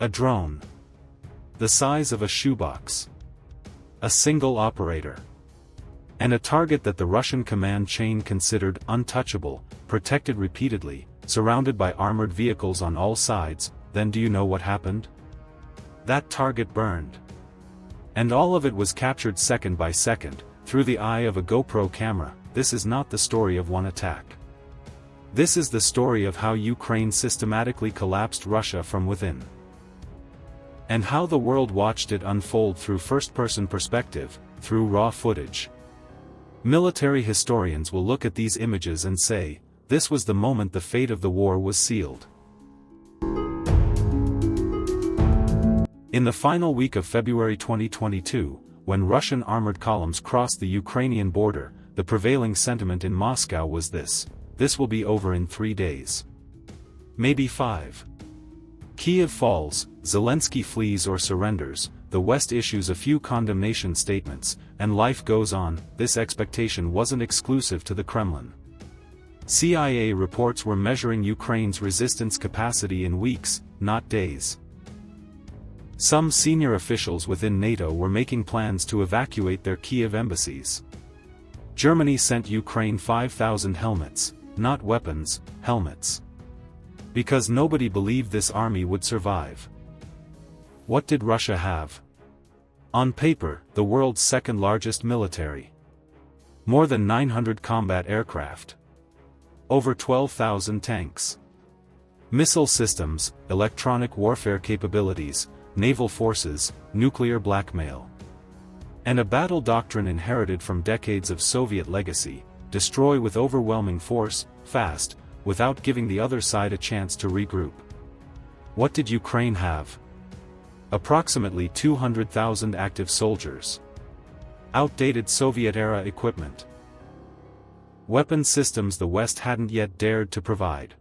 A drone. The size of a shoebox. A single operator. And a target that the Russian command chain considered untouchable, protected repeatedly, surrounded by armored vehicles on all sides. Then do you know what happened? That target burned. And all of it was captured second by second, through the eye of a GoPro camera. This is not the story of one attack. This is the story of how Ukraine systematically collapsed Russia from within. And how the world watched it unfold through first-person perspective, through raw footage. Military historians will look at these images and say, this was the moment the fate of the war was sealed. In the final week of February 2022, when Russian armored columns crossed the Ukrainian border, the prevailing sentiment in Moscow was this: this will be over in 3 days. Maybe 5. Kyiv falls, Zelensky flees or surrenders, the West issues a few condemnation statements, and life goes on. This expectation wasn't exclusive to the Kremlin. CIA reports were measuring Ukraine's resistance capacity in weeks, not days. Some senior officials within NATO were making plans to evacuate their Kyiv embassies. Germany sent Ukraine 5,000 helmets, not weapons, helmets. Because nobody believed this army would survive. What did Russia have? On paper, the world's second largest military. More than 900 combat aircraft. Over 12,000 tanks. Missile systems, electronic warfare capabilities, naval forces, nuclear blackmail. And a battle doctrine inherited from decades of Soviet legacy: destroy with overwhelming force, fast, without giving the other side a chance to regroup. What did Ukraine have? Approximately 200,000 active soldiers. Outdated Soviet-era equipment. Weapon systems the West hadn't yet dared to provide.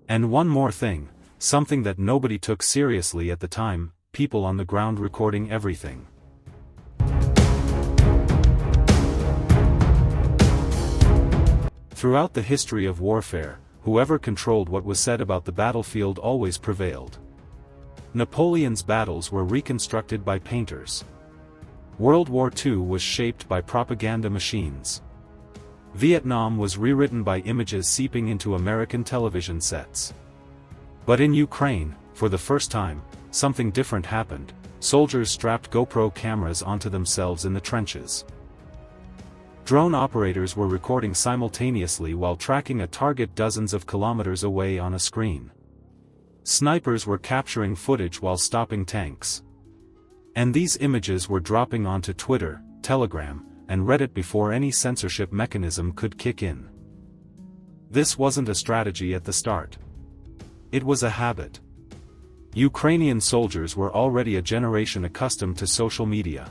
And one more thing, something that nobody took seriously at the time: people on the ground recording everything. Throughout the history of warfare, whoever controlled what was said about the battlefield always prevailed. Napoleon's battles were reconstructed by painters. World War II was shaped by propaganda machines. Vietnam was rewritten by images seeping into American television sets. But in Ukraine, for the first time, something different happened. Soldiers strapped GoPro cameras onto themselves in the trenches. Drone operators were recording simultaneously while tracking a target dozens of kilometers away on a screen. Snipers were capturing footage while stopping tanks. And these images were dropping onto Twitter, Telegram, and Reddit before any censorship mechanism could kick in. This wasn't a strategy at the start. It was a habit. Ukrainian soldiers were already a generation accustomed to social media.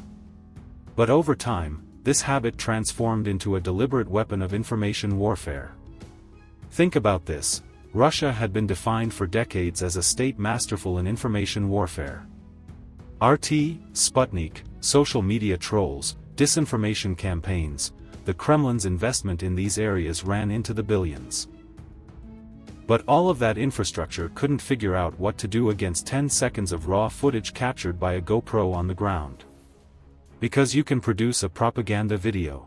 But over time, this habit transformed into a deliberate weapon of information warfare. Think about this: Russia had been defined for decades as a state masterful in information warfare. RT, Sputnik, social media trolls, disinformation campaigns, the Kremlin's investment in these areas ran into the billions. But all of that infrastructure couldn't figure out what to do against 10 seconds of raw footage captured by a GoPro on the ground. Because you can produce a propaganda video.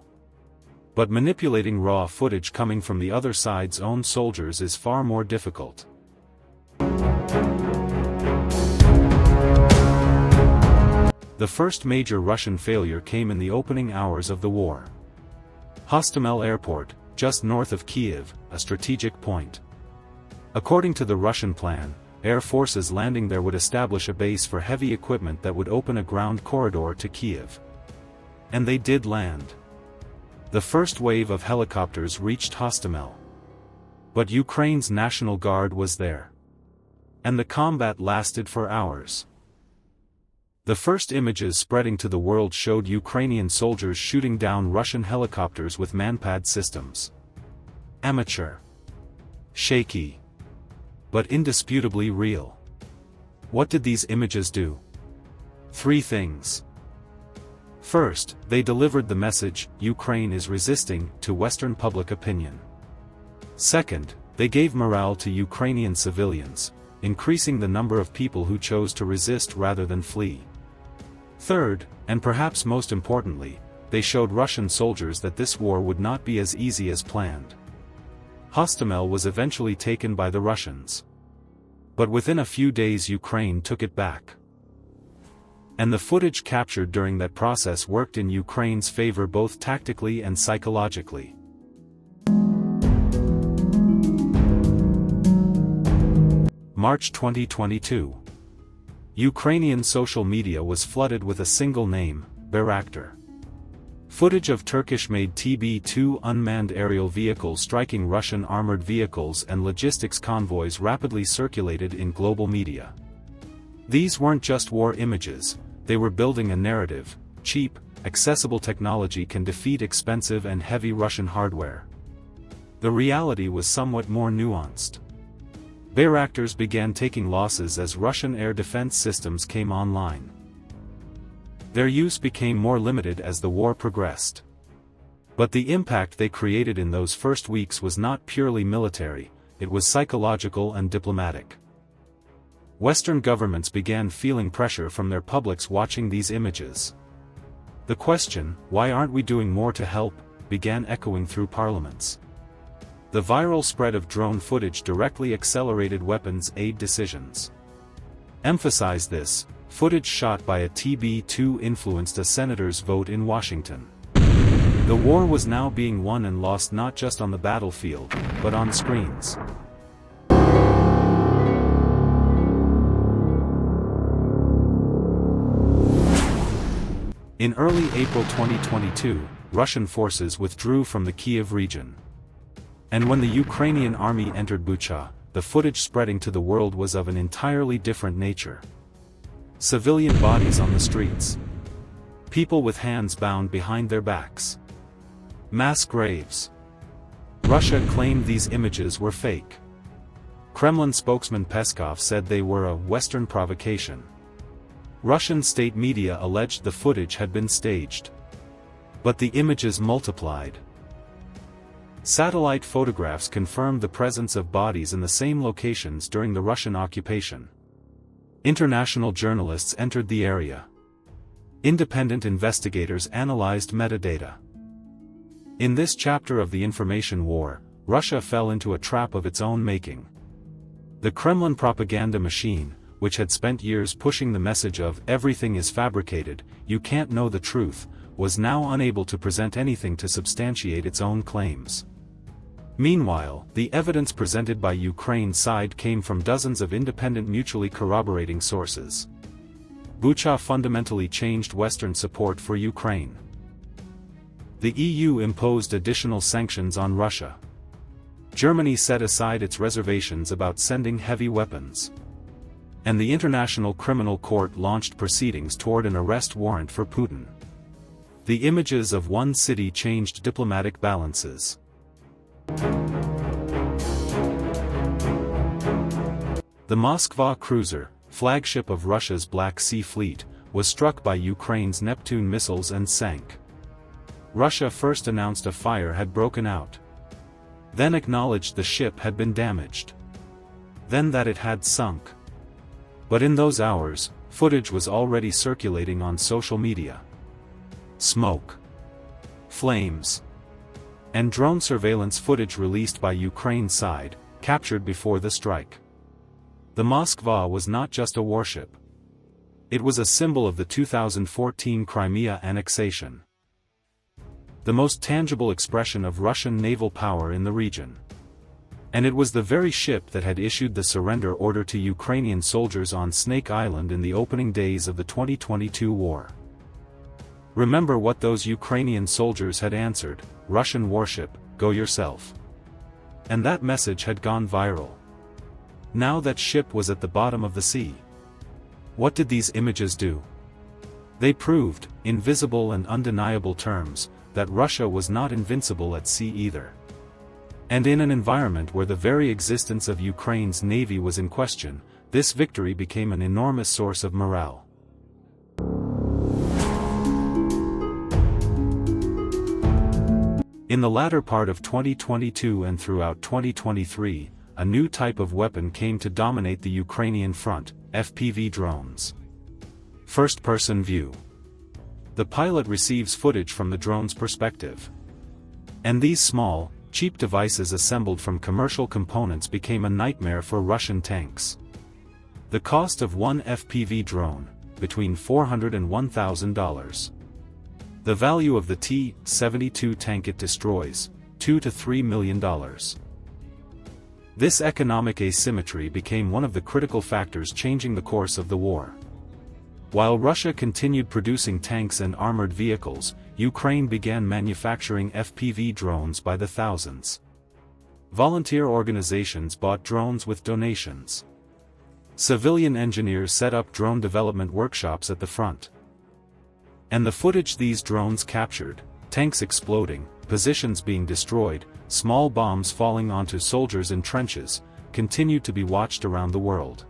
But manipulating raw footage coming from the other side's own soldiers is far more difficult. The first major Russian failure came in the opening hours of the war. Hostomel Airport, just north of Kyiv, a strategic point. According to the Russian plan, air forces landing there would establish a base for heavy equipment that would open a ground corridor to Kyiv. And they did land. The first wave of helicopters reached Hostomel. But Ukraine's National Guard was there. And the combat lasted for hours. The first images spreading to the world showed Ukrainian soldiers shooting down Russian helicopters with manpad systems. Amateur. Shaky. But indisputably real. What did these images do? 3 things. First, they delivered the message, Ukraine is resisting, to Western public opinion. Second, they gave morale to Ukrainian civilians. increasing the number of people who chose to resist rather than flee. Third, and perhaps most importantly, they showed Russian soldiers that this war would not be as easy as planned. Hostomel was eventually taken by the Russians. But within a few days Ukraine took it back. And the footage captured during that process worked in Ukraine's favor both tactically and psychologically. March 2022. Ukrainian social media was flooded with a single name, Bayraktar. Footage of Turkish-made TB2 unmanned aerial vehicles striking Russian armored vehicles and logistics convoys rapidly circulated in global media. These weren't just war images, they were building a narrative: cheap, accessible technology can defeat expensive and heavy Russian hardware. The reality was somewhat more nuanced. Bayraktars began taking losses as Russian air defense systems came online. Their use became more limited as the war progressed. But the impact they created in those first weeks was not purely military, it was psychological and diplomatic. Western governments began feeling pressure from their publics watching these images. The question, "Why aren't we doing more to help?" began echoing through parliaments. The viral spread of drone footage directly accelerated weapons aid decisions. Emphasize this: footage shot by a TB2 influenced a senator's vote in Washington. The war was now being won and lost not just on the battlefield, but on screens. In early April 2022, Russian forces withdrew from the Kyiv region. And when the Ukrainian army entered Bucha, the footage spreading to the world was of an entirely different nature. Civilian bodies on the streets. People with hands bound behind their backs. Mass graves. Russia claimed these images were fake. Kremlin spokesman Peskov said they were a Western provocation. Russian state media alleged the footage had been staged. But the images multiplied. Satellite photographs confirmed the presence of bodies in the same locations during the Russian occupation. International journalists entered the area. Independent investigators analyzed metadata. In this chapter of the information war, Russia fell into a trap of its own making. The Kremlin propaganda machine, which had spent years pushing the message of "everything is fabricated, you can't know the truth," was now unable to present anything to substantiate its own claims. Meanwhile, the evidence presented by Ukraine's side came from dozens of independent mutually corroborating sources. Bucha fundamentally changed Western support for Ukraine. The EU imposed additional sanctions on Russia. Germany set aside its reservations about sending heavy weapons. And the International Criminal Court launched proceedings toward an arrest warrant for Putin. The images of one city changed diplomatic balances. The Moskva cruiser, flagship of Russia's Black Sea Fleet, was struck by Ukraine's Neptune missiles and sank. Russia first announced a fire had broken out. Then acknowledged the ship had been damaged. Then that it had sunk. But in those hours, footage was already circulating on social media. Smoke, flames, and drone surveillance footage released by Ukraine's side, captured before the strike. The Moskva was not just a warship. It was a symbol of the 2014 Crimea annexation. The most tangible expression of Russian naval power in the region. And it was the very ship that had issued the surrender order to Ukrainian soldiers on Snake Island in the opening days of the 2022 war. Remember what those Ukrainian soldiers had answered: "Russian warship, go yourself." And that message had gone viral. Now that ship was at the bottom of the sea. What did these images do? They proved, in visible and undeniable terms, that Russia was not invincible at sea either. And in an environment where the very existence of Ukraine's navy was in question, this victory became an enormous source of morale. In the latter part of 2022 and throughout 2023, a new type of weapon came to dominate the Ukrainian front: FPV drones. First-person view. The pilot receives footage from the drone's perspective. And these small, cheap devices assembled from commercial components became a nightmare for Russian tanks. The cost of one FPV drone, between $400 and $1,000. The value of the T-72 tank it destroys, $2 to $3 million. This economic asymmetry became one of the critical factors changing the course of the war. While Russia continued producing tanks and armored vehicles, Ukraine began manufacturing FPV drones by the thousands. Volunteer organizations bought drones with donations. Civilian engineers set up drone development workshops at the front. And the footage these drones captured, tanks exploding, positions being destroyed, small bombs falling onto soldiers in trenches, continued to be watched around the world.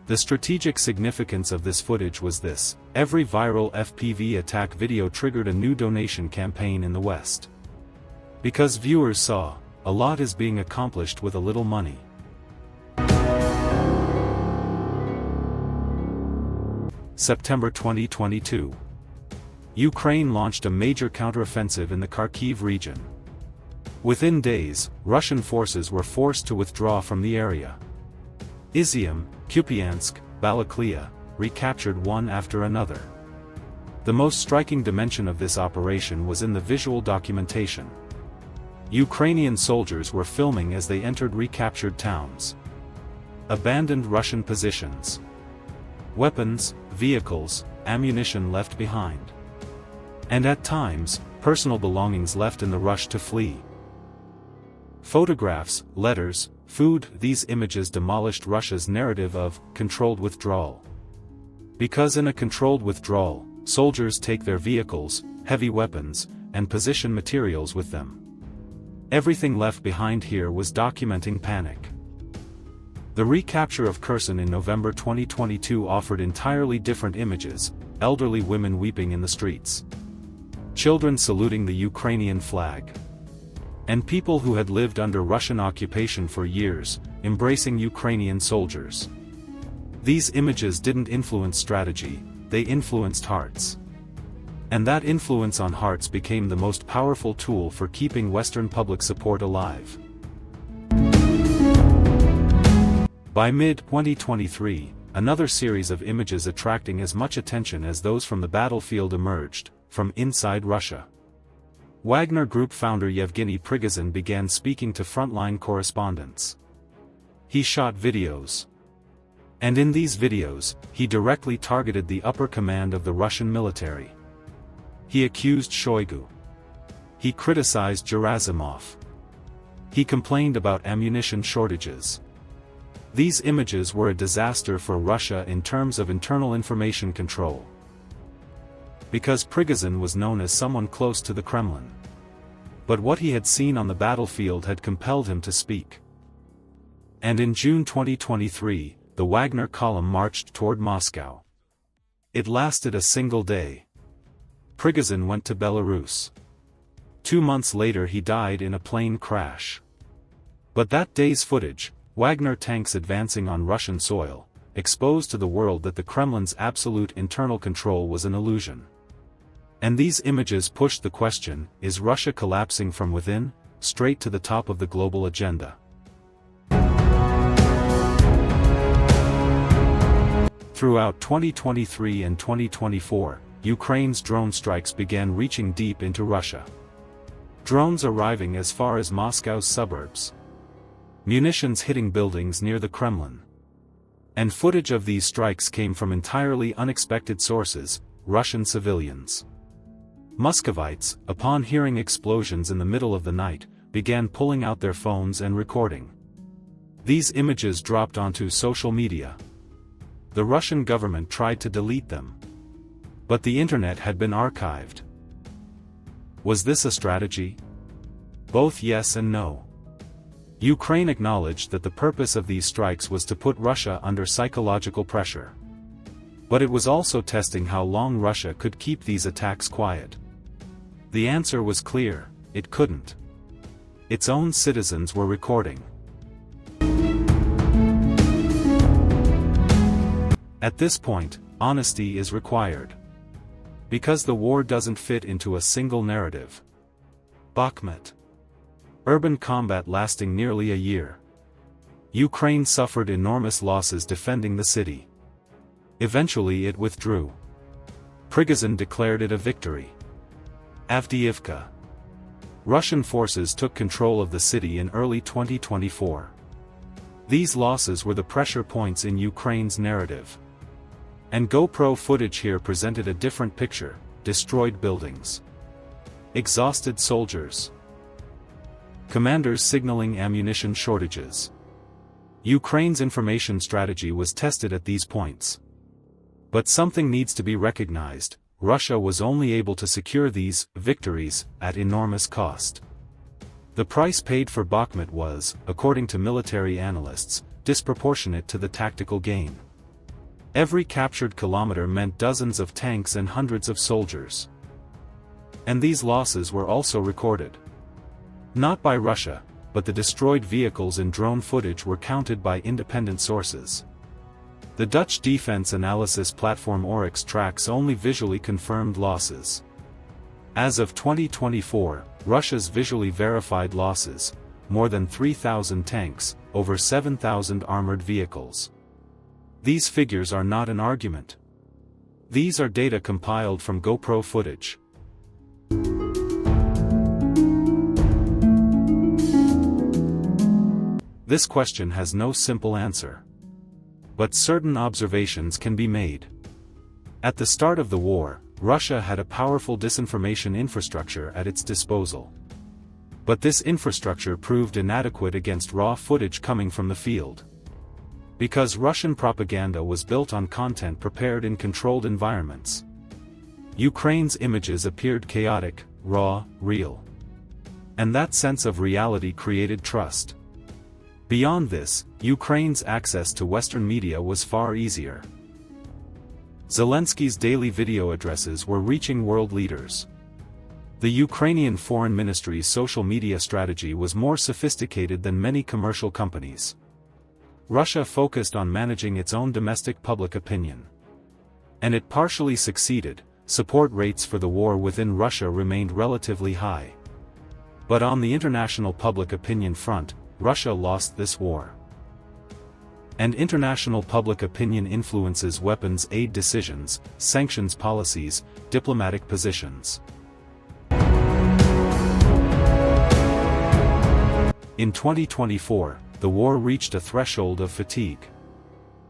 The strategic significance of this footage was this: every viral FPV attack video triggered a new donation campaign in the West. Because viewers saw, a lot is being accomplished with a little money. September 2022. Ukraine launched a major counteroffensive in the Kharkiv region. Within days, Russian forces were forced to withdraw from the area. Izium, Kupiansk, Balaklia, recaptured one after another. The most striking dimension of this operation was in the visual documentation. Ukrainian soldiers were filming as they entered recaptured towns. Abandoned Russian positions. Weapons, vehicles, ammunition left behind. And at times, personal belongings left in the rush to flee. Photographs, letters, food. These images demolished Russia's narrative of controlled withdrawal. Because in a controlled withdrawal, soldiers take their vehicles, heavy weapons, and position materials with them. Everything left behind here was documenting panic. The recapture of Kherson in November 2022 offered entirely different images: elderly women weeping in the streets, children saluting the Ukrainian flag, and people who had lived under Russian occupation for years, embracing Ukrainian soldiers. These images didn't influence strategy, they influenced hearts. And that influence on hearts became the most powerful tool for keeping Western public support alive. By mid-2023, another series of images attracting as much attention as those from the battlefield emerged, from inside Russia. Wagner Group founder Yevgeny Prigozhin began speaking to frontline correspondents. He shot videos. And in these videos, he directly targeted the upper command of the Russian military. He accused Shoigu. He criticized Gerasimov. He complained about ammunition shortages. These images were a disaster for Russia in terms of internal information control. Because Prigozhin was known as someone close to the Kremlin. But what he had seen on the battlefield had compelled him to speak. And in June 2023, the Wagner column marched toward Moscow. It lasted a single day. Prigozhin went to Belarus. 2 months later he died in a plane crash. But that day's footage, Wagner tanks advancing on Russian soil, exposed to the world that the Kremlin's absolute internal control was an illusion. And these images pushed the question, is Russia collapsing from within, straight to the top of the global agenda. Throughout 2023 and 2024, Ukraine's drone strikes began reaching deep into Russia. Drones arriving as far as Moscow's suburbs. Munitions hitting buildings near the Kremlin. And footage of these strikes came from entirely unexpected sources: Russian civilians. Muscovites, upon hearing explosions in the middle of the night, began pulling out their phones and recording. These images dropped onto social media. The Russian government tried to delete them. But the internet had been archived. Was this a strategy? Both yes and no. Ukraine acknowledged that the purpose of these strikes was to put Russia under psychological pressure. But it was also testing how long Russia could keep these attacks quiet. The answer was clear: it couldn't. Its own citizens were recording. At this point, honesty is required. Because the war doesn't fit into a single narrative. Bakhmut. Urban combat lasting nearly a year. Ukraine suffered enormous losses defending the city. Eventually it withdrew. Prigozhin declared it a victory. Avdiivka. Russian forces took control of the city in early 2024. These losses were the pressure points in Ukraine's narrative. And GoPro footage here presented a different picture: destroyed buildings, exhausted soldiers, commanders signaling ammunition shortages. Ukraine's information strategy was tested at these points. But something needs to be recognized: Russia was only able to secure these victories at enormous cost. The price paid for Bakhmut was, according to military analysts, disproportionate to the tactical gain. Every captured kilometer meant dozens of tanks and hundreds of soldiers. And these losses were also recorded. Not by Russia, but the destroyed vehicles and drone footage were counted by independent sources. The Dutch defense analysis platform Oryx tracks only visually confirmed losses. As of 2024, Russia's visually verified losses: more than 3,000 tanks, over 7,000 armored vehicles. These figures are not an argument. These are data compiled from GoPro footage. This question has no simple answer. But certain observations can be made. At the start of the war, Russia had a powerful disinformation infrastructure at its disposal. But this infrastructure proved inadequate against raw footage coming from the field. Because Russian propaganda was built on content prepared in controlled environments. Ukraine's images appeared chaotic, raw, real. And that sense of reality created trust. Beyond this, Ukraine's access to Western media was far easier. Zelensky's daily video addresses were reaching world leaders. The Ukrainian Foreign Ministry's social media strategy was more sophisticated than many commercial companies. Russia focused on managing its own domestic public opinion. And it partially succeeded. Support rates for the war within Russia remained relatively high. But on the international public opinion front, Russia lost this war. And international public opinion influences weapons aid decisions, sanctions policies, diplomatic positions. In 2024, the war reached a threshold of fatigue.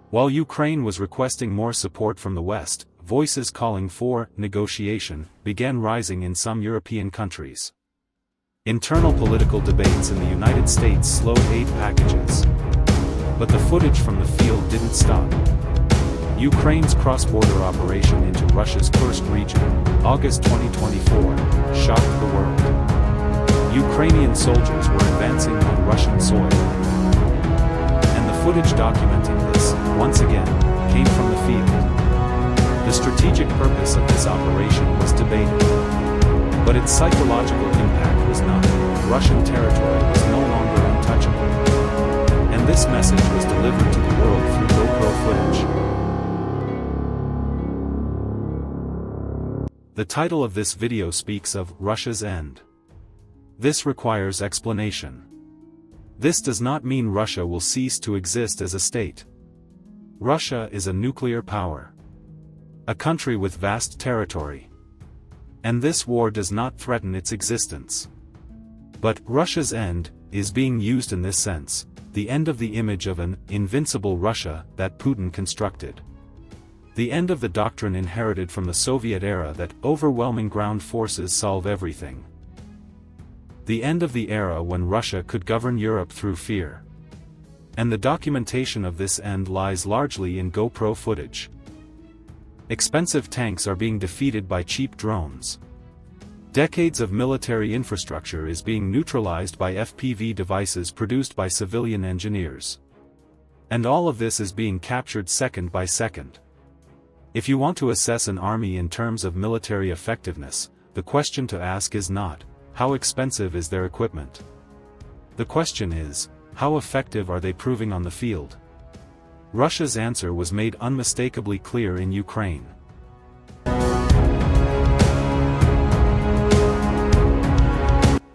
While Ukraine was requesting more support from the West, voices calling for negotiation began rising in some European countries. Internal political debates in the United States slowed aid packages. But the footage from the field didn't stop. Ukraine's cross-border operation into Russia's Kursk region, August 2024, shocked the world. Ukrainian soldiers were advancing on Russian soil. And the footage documenting this, once again, came from the field. The strategic purpose of this operation was debated. But its psychological impact was not. Russian territory was no longer untouchable. And this message was delivered to the world through GoPro footage. The title of this video speaks of Russia's end. This requires explanation. This does not mean Russia will cease to exist as a state. Russia is a nuclear power. A country with vast territory. And this war does not threaten its existence. But Russia's end is being used in this sense, the end of the image of an invincible Russia that Putin constructed. The end of the doctrine inherited from the Soviet era that overwhelming ground forces solve everything. The end of the era when Russia could govern Europe through fear. And the documentation of this end lies largely in GoPro footage. Expensive tanks are being defeated by cheap drones. Decades of military infrastructure is being neutralized by FPV devices produced by civilian engineers. And all of this is being captured second by second. If you want to assess an army in terms of military effectiveness, the question to ask is not, how expensive is their equipment? The question is, how effective are they proving on the field? Russia's answer was made unmistakably clear in Ukraine.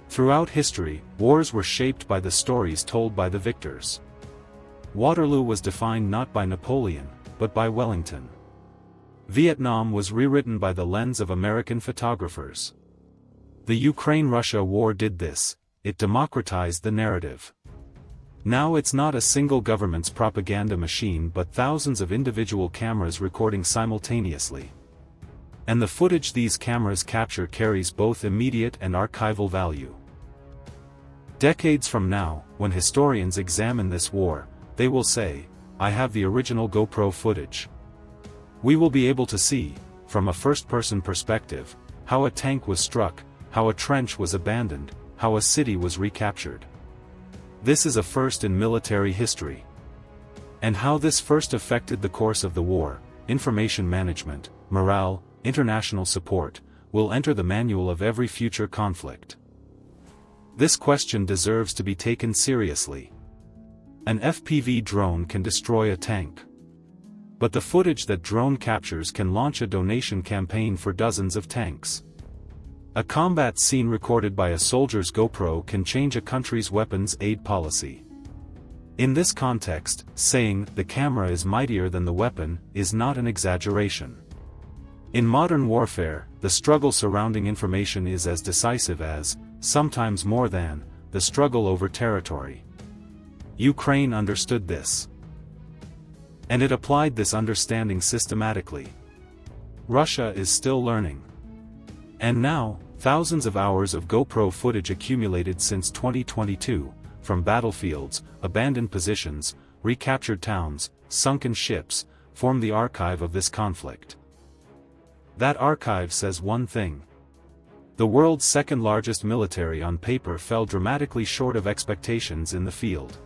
Throughout history, wars were shaped by the stories told by the victors. Waterloo was defined not by Napoleon, but by Wellington. Vietnam was rewritten by the lens of American photographers. The Ukraine-Russia war did this, it democratized the narrative. Now it's not a single government's propaganda machine but thousands of individual cameras recording simultaneously. And the footage these cameras capture carries both immediate and archival value. Decades from now, when historians examine this war, they will say, "I have the original GoPro footage." We will be able to see, from a first-person perspective, how a tank was struck, how a trench was abandoned, how a city was recaptured. This is a first in military history. And how this first affected the course of the war, information management, morale, international support, will enter the manual of every future conflict. This question deserves to be taken seriously. An FPV drone can destroy a tank. But the footage that drone captures can launch a donation campaign for dozens of tanks. A combat scene recorded by a soldier's GoPro can change a country's weapons aid policy. In this context, saying, "the camera is mightier than the weapon," is not an exaggeration. In modern warfare, the struggle surrounding information is as decisive as, sometimes more than, the struggle over territory. Ukraine understood this. And it applied this understanding systematically. Russia is still learning. And now, thousands of hours of GoPro footage accumulated since 2022, from battlefields, abandoned positions, recaptured towns, sunken ships, form the archive of this conflict. That archive says one thing. The world's second-largest military on paper fell dramatically short of expectations in the field.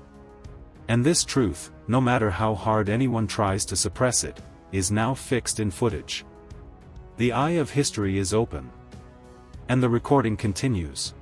And this truth, no matter how hard anyone tries to suppress it, is now fixed in footage. The eye of history is open. And the recording continues.